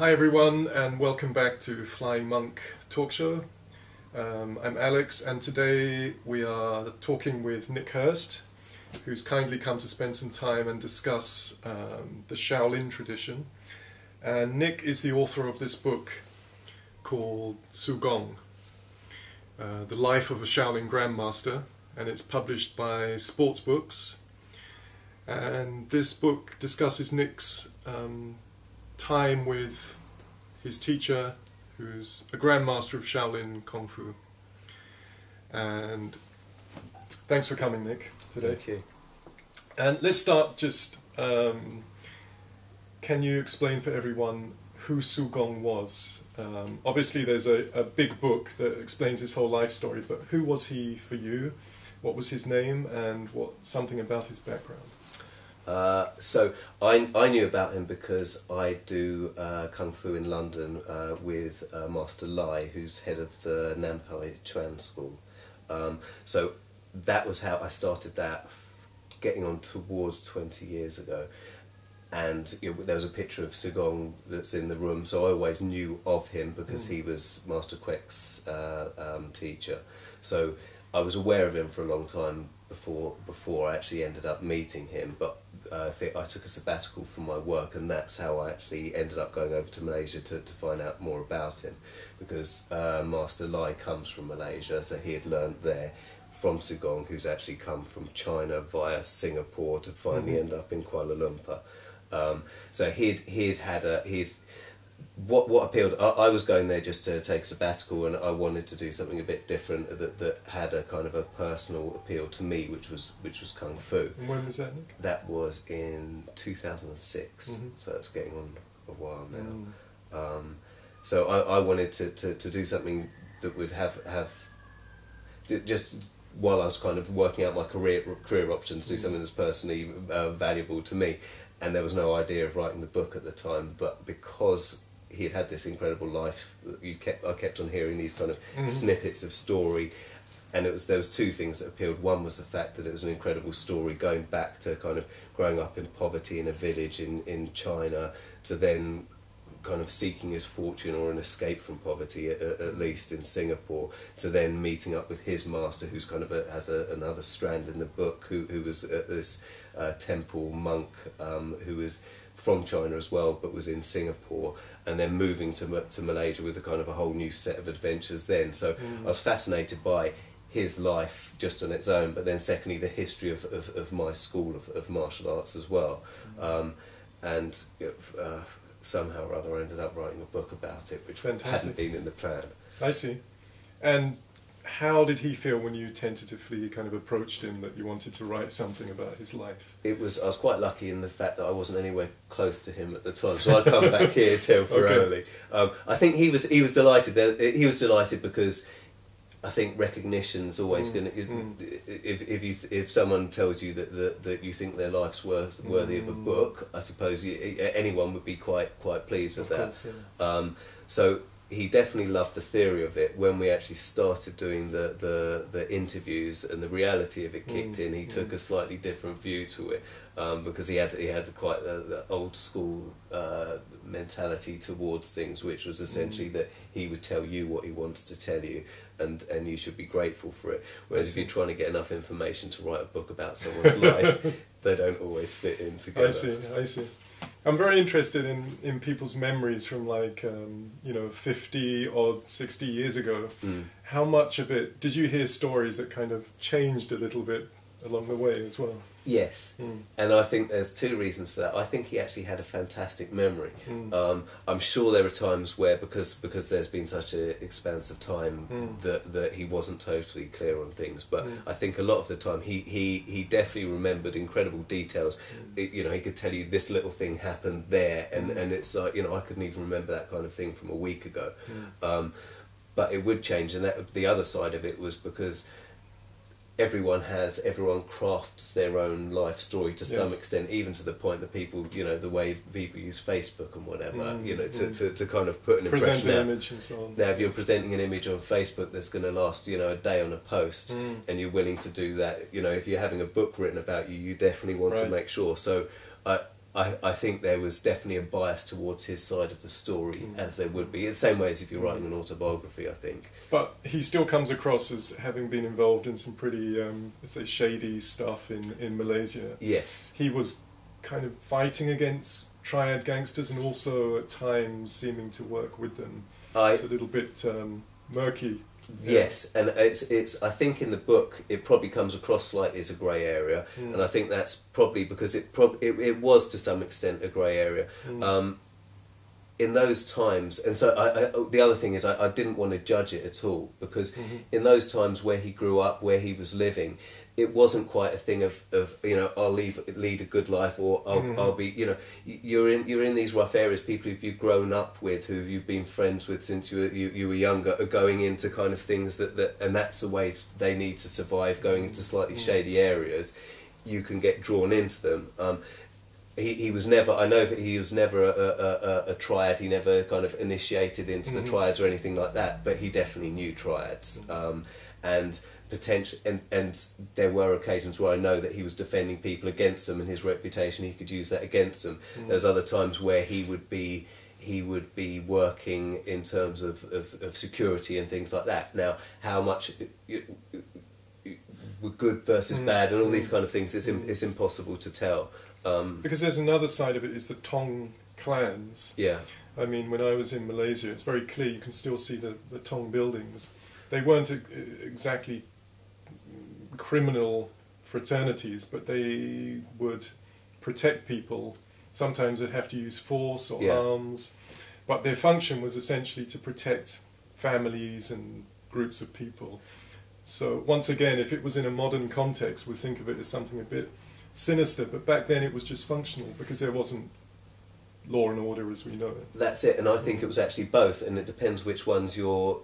Hi everyone, and welcome back to Flying Monk Talk Show. I'm Alex, and today we are talking with Nick Hurst, who's kindly come to spend some time and discuss the Shaolin tradition. And Nick is the author of this book called Sugong, The Life of a Shaolin Grandmaster, and it's published by Sports Books. And this book discusses Nick's time with his teacher, who's a grandmaster of Shaolin Kung Fu. And thanks for coming, Nick, today. Thank you. And let's start just, can you explain for everyone who Sugong was? Obviously there's a big book that explains his whole life story, but who was he for you? What was his name, and something about his background? So I knew about him because I do Kung Fu in London with Master Lai, who's head of the Nampai Chuan School. So that was how I started that, getting on towards 20 years ago. And there was a picture of Sugong that's in the room, so I always knew of him because he was Master Qwek's teacher. So I was aware of him for a long time before I actually ended up meeting him, but I took a sabbatical from my work, and that's how I actually ended up going over to Malaysia to find out more about him, because Master Lai comes from Malaysia, so he had learned there from Sugong, who's actually come from China via Singapore to finally end up in Kuala Lumpur. So what appealed, I was going there just to take a sabbatical, and I wanted to do something a bit different that had a kind of a personal appeal to me, which was Kung Fu. And when was that, Nick? That was in 2006, so it's getting on a while now. So I wanted to do something that would have just while I was kind of working out my career options, do something that's personally valuable to me. And there was no idea of writing the book at the time, but because he had this incredible life, I kept on hearing these kind of snippets of story, and there was two things that appealed. One was the fact that it was an incredible story going back to kind of growing up in poverty in a village in China, to then kind of seeking his fortune or an escape from poverty, at least in Singapore, to then meeting up with his master, who's kind of has another strand in the book, who was this temple monk who was from China as well, but was in Singapore, and then moving to Malaysia with a kind of a whole new set of adventures then. So I was fascinated by his life just on its own, but then secondly the history of my school of martial arts as well. And somehow or other I ended up writing a book about it, which hadn't been in the plan. I see. And how did he feel when you tentatively kind of approached him that you wanted to write something about his life? I was quite lucky in the fact that I wasn't anywhere close to him at the time, so I'd come back here temporarily. Okay. I think he was delighted. He was delighted because I think recognition's always going to. If someone tells you that you think their life's worthy of a book, I suppose anyone would be quite pleased with that. Course, yeah. So he definitely loved the theory of it. When we actually started doing the interviews and the reality of it kicked in, he took a slightly different view to it, because he had quite the old school mentality towards things, which was essentially that he would tell you what he wants to tell you, and you should be grateful for it. Whereas if you're trying to get enough information to write a book about someone's life, they don't always fit in together. I see. I'm very interested in people's memories from 50 or 60 years ago. How much of it, did you hear stories that kind of changed a little bit along the way as well? Yes, and I think there's two reasons for that. I think he actually had a fantastic memory. I'm sure there are times where, because there's been such an expanse of time, that he wasn't totally clear on things. But I think a lot of the time he definitely remembered incredible details. He could tell you this little thing happened there, and it's like, I couldn't even remember that kind of thing from a week ago. But it would change, and the other side of it was because everyone crafts their own life story to some extent, even to the point that people, the way people use Facebook and whatever, to kind of put an impression out. Present an image and so on. Now, if you're presenting an image on Facebook that's going to last, a day on a post, and you're willing to do that, if you're having a book written about you, you definitely want to make sure. So I think there was definitely a bias towards his side of the story, as there would be. In the same way as if you're writing an autobiography, I think. But he still comes across as having been involved in some pretty, let's say, shady stuff in Malaysia. Yes. He was kind of fighting against triad gangsters and also at times seeming to work with them. It's a little bit murky. Yes, and it's. I think in the book it probably comes across slightly as a grey area, and I think that's probably because it was to some extent a grey area. In those times, and so the other thing is I didn't want to judge it at all, because in those times where he grew up, where he was living, it wasn't quite a thing of I'll lead a good life, or I'll be, you're in these rough areas. People who you've grown up with, who you've been friends with since you were younger, are going into kind of things that and that's the way they need to survive, going into slightly shady areas. You can get drawn into them. He was never. I know that he was never a triad. He never kind of initiated into the triads or anything like that. But he definitely knew triads, and potential. And there were occasions where I know that he was defending people against them, and his reputation, he could use that against them. There's other times where he would be working in terms of security and things like that. Now, how much were good versus bad, and all these kind of things, it's impossible to tell. Because there's another side of it, is the Tong clans. Yeah. I mean, when I was in Malaysia, it's very clear, you can still see the Tong buildings. They weren't exactly criminal fraternities, but they would protect people. Sometimes they'd have to use force or arms, but their function was essentially to protect families and groups of people. So once again, if it was in a modern context, we think of it as something a bit sinister, but back then it was just functional, because there wasn't law and order as we know it. That's it, and I think it was actually both, and it depends which ones you're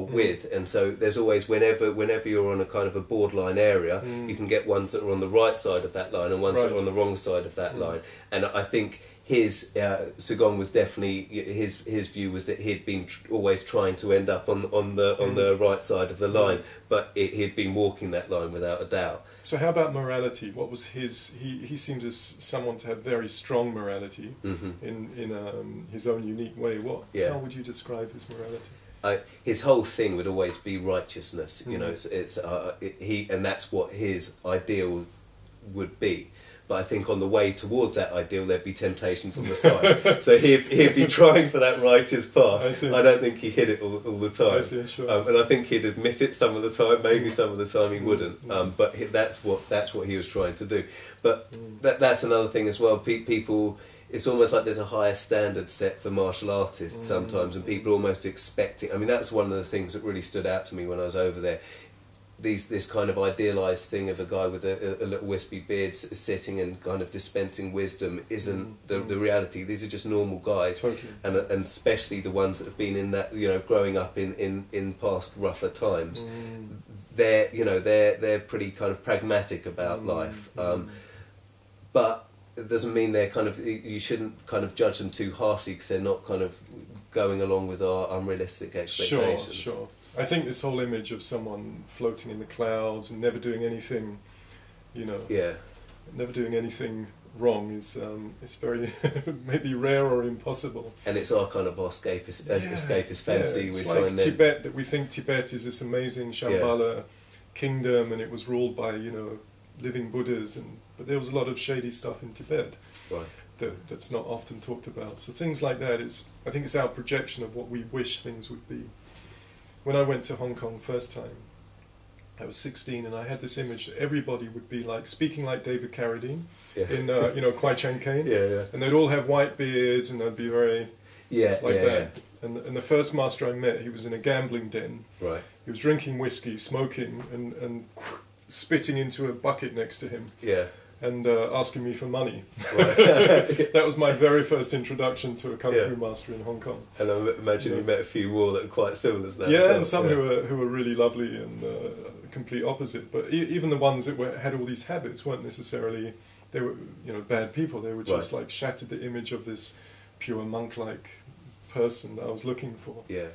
with. And so there's always, whenever you're on a kind of a borderline area, you can get ones that are on the right side of that line and ones that are on the wrong side of that line. And I think his Sugong was definitely, his view was that he'd been always trying to end up on the right side of the line, but he'd been walking that line without a doubt. So how about morality? What was his? He seemed as someone to have very strong morality in his own unique way. How would you describe his morality? His whole thing would always be righteousness. You know, and that's what his ideal would be. But I think on the way towards that ideal, there'd be temptations on the side. So he'd be trying for that righteous path. I don't think he hit it all the time. I see, sure. And I think he'd admit it some of the time. Maybe some of the time he wouldn't. But that's what he was trying to do. But that's another thing as well. People, it's almost like there's a higher standard set for martial artists sometimes, and people almost expecting. I mean, that's one of the things that really stood out to me when I was over there. This kind of idealised thing of a guy with a little wispy beard sitting and kind of dispensing wisdom isn't the reality. These are just normal guys, totally. and especially the ones that have been in that, growing up in past rougher times. They're pretty kind of pragmatic about life, but it doesn't mean they're kind of, you shouldn't kind of judge them too harshly, because they're not kind of going along with our unrealistic expectations. Sure. I think this whole image of someone floating in the clouds and never doing anything, never doing anything wrong is it's very maybe rare or impossible. And it's our kind of escapist fantasy. It's like Tibet, that we think Tibet is this amazing Shambhala kingdom, and it was ruled by living Buddhas, but there was a lot of shady stuff in Tibet. Right. That's not often talked about. So things like that I think it's our projection of what we wish things would be. When I went to Hong Kong first time, I was 16, and I had this image that everybody would be like speaking like David Carradine in Qwek Kane, and they'd all have white beards, and they'd be very that. And the first master I met, he was in a gambling den. Right. He was drinking whiskey, smoking, and spitting into a bucket next to him. Yeah. And asking me for money. Right. That was my very first introduction to a kung fu master in Hong Kong. And I imagine you met a few more that are quite similar to that. Yeah, as well. And some who were really lovely and complete opposite. But even the ones that had all these habits weren't necessarily, they were bad people. They were just like shattered the image of this pure monk-like person that I was looking for. Yeah.